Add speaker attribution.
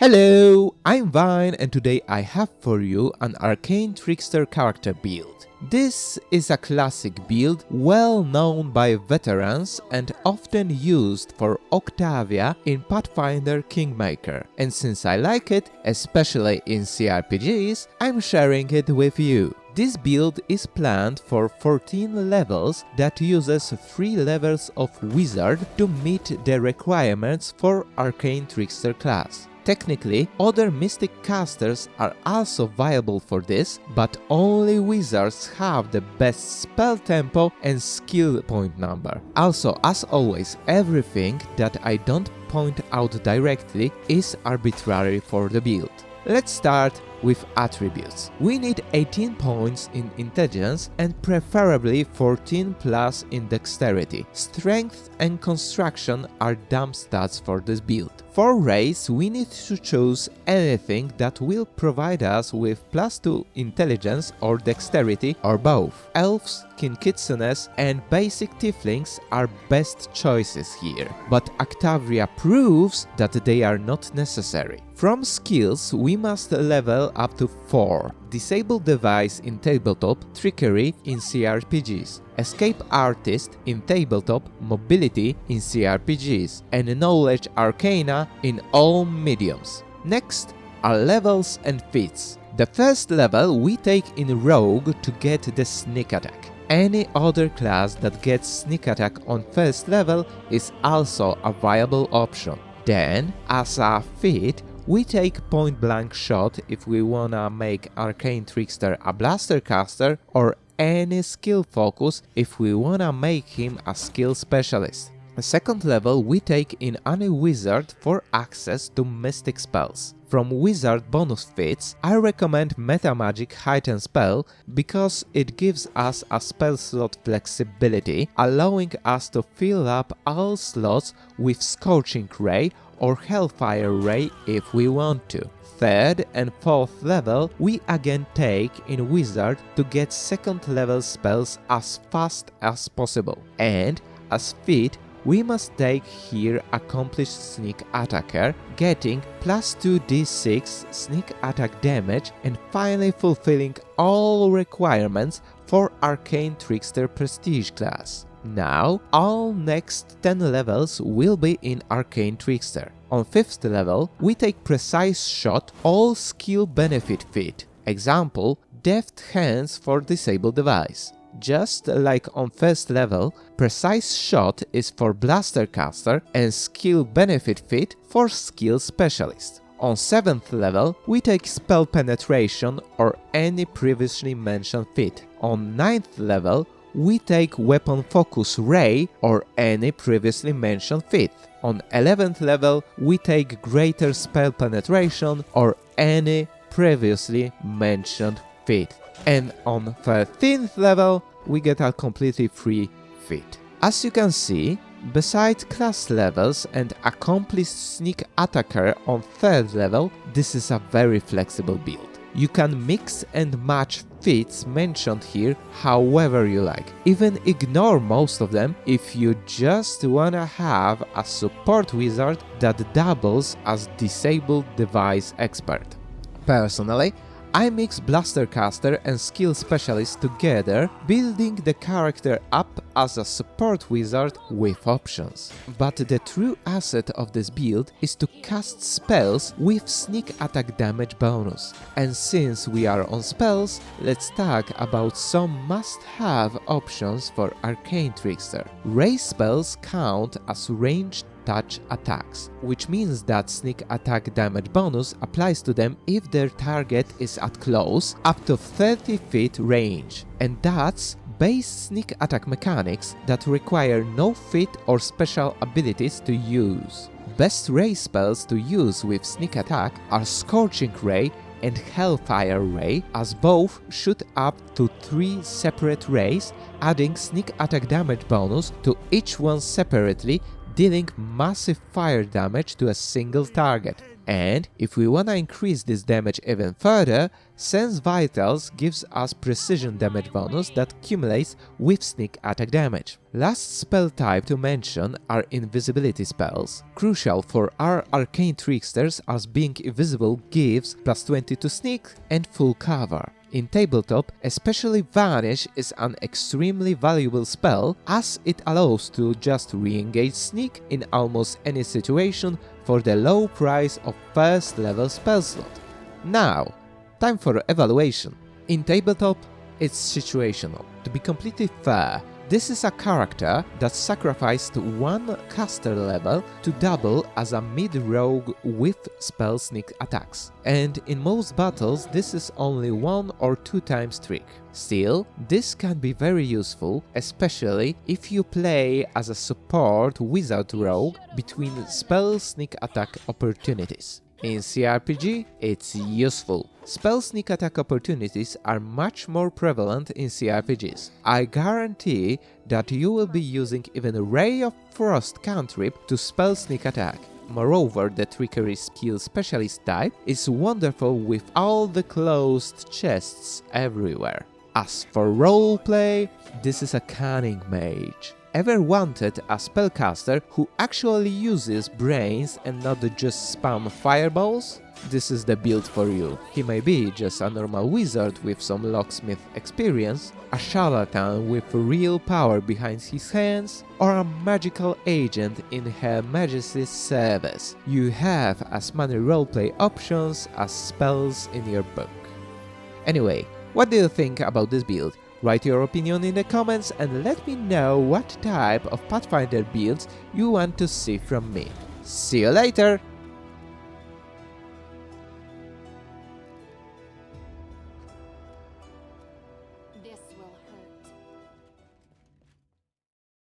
Speaker 1: Hello, I'm Vine and today I have for you an Arcane Trickster character build. This is a classic build well known by veterans and often used for Octavia in Pathfinder Kingmaker, and since I like it, especially in CRPGs, I'm sharing it with you. This build is planned for 14 levels that uses 3 levels of Wizard to meet the requirements for Arcane Trickster class. Technically, other Mystic casters are also viable for this, but only Wizards have the best spell tempo and skill point number. Also, as always, everything that I don't point out directly is arbitrary for the build. Let's start with attributes. We need 18 points in intelligence and preferably 14 plus in dexterity. Strength and construction are dumb stats for this build. For race, we need to choose anything that will provide us with +2 intelligence or dexterity or both. Elves, Kinkitsunes and basic tieflings are best choices here, but Octavia proves that they are not necessary. From skills, we must level up to 4. Disable Device in Tabletop, Trickery in CRPGs, Escape Artist in Tabletop, Mobility in CRPGs, and Knowledge Arcana in all mediums. Next are levels and feats. The first level we take in Rogue to get the sneak attack. Any other class that gets sneak attack on first level is also a viable option. Then, as a feat, we take point blank shot if we wanna make Arcane Trickster a blaster caster, or any skill focus if we wanna make him a skill specialist. The second level we take in any wizard for access to mystic spells. From wizard bonus feats, I recommend Metamagic Heighten spell because it gives us a spell slot flexibility, allowing us to fill up all slots with Scorching Ray or Hellfire Ray if we want to. Third and fourth level we again take in Wizard to get second level spells as fast as possible. And as feat, we must take here Accomplished Sneak Attacker, getting +2 d6 sneak attack damage and finally fulfilling all requirements for Arcane Trickster Prestige class. Now, all next 10 levels will be in Arcane Trickster. On 5th level, we take Precise Shot, all skill benefit feat. Example, Deft Hands for Disable Device. Just like on 1st level, Precise Shot is for Blaster Caster and Skill Benefit feat for Skill Specialist. On 7th level, we take Spell Penetration or any previously mentioned feat. On 9th level, we take Weapon Focus Ray or any previously mentioned feat. On 11th level, we take Greater Spell Penetration or any previously mentioned feat. And on 13th level, we get a completely free feat. As you can see, besides class levels and Accomplished Sneak Attacker on 3rd level, this is a very flexible build. You can mix and match feats mentioned here however you like. Even ignore most of them if you just wanna have a support wizard that doubles as Disabled Device Expert. Personally, I mix Blaster Caster and Skill Specialist together, building the character up as a support wizard with options. But the true asset of this build is to cast spells with sneak attack damage bonus. And since we are on spells, let's talk about some must-have options for Arcane Trickster. Race spells count as ranged touch attacks, which means that sneak attack damage bonus applies to them if their target is at close, up to 30 feet range. And that's base sneak attack mechanics that require no feat or special abilities to use. Best race spells to use with sneak attack are Scorching Ray and Hellfire Ray, as both shoot up to 3 separate rays, adding sneak attack damage bonus to each one separately, dealing massive fire damage to a single target. And if we wanna increase this damage even further, Sense Vitals gives us precision damage bonus that cumulates with sneak attack damage. Last spell type to mention are invisibility spells, crucial for our Arcane Tricksters as being invisible gives +20 to sneak and full cover. In tabletop, especially Vanish is an extremely valuable spell as it allows to just re-engage sneak in almost any situation for the low price of first level spell slot. Now, time for evaluation. In tabletop, it's situational. To be completely fair, this is a character that sacrificed one caster level to double as a mid-rogue with spell sneak attacks. And in most battles this is only 1 or 2 times trick. Still, this can be very useful, especially if you play as a support wizard rogue between spell sneak attack opportunities. In CRPG, it's useful. Spell sneak attack opportunities are much more prevalent in CRPGs. I guarantee that you will be using even a Ray of Frost cantrip to spell sneak attack. Moreover, the Trickery skill specialist type is wonderful with all the closed chests everywhere. As for roleplay, this is a cunning mage. Ever wanted a spellcaster who actually uses brains and not just spam fireballs? This is the build for you. He may be just a normal wizard with some locksmith experience, a charlatan with real power behind his hands, or a magical agent in Her Majesty's service. You have as many roleplay options as spells in your book. Anyway, what do you think about this build? Write your opinion in the comments and let me know what type of Pathfinder builds you want to see from me. See you later!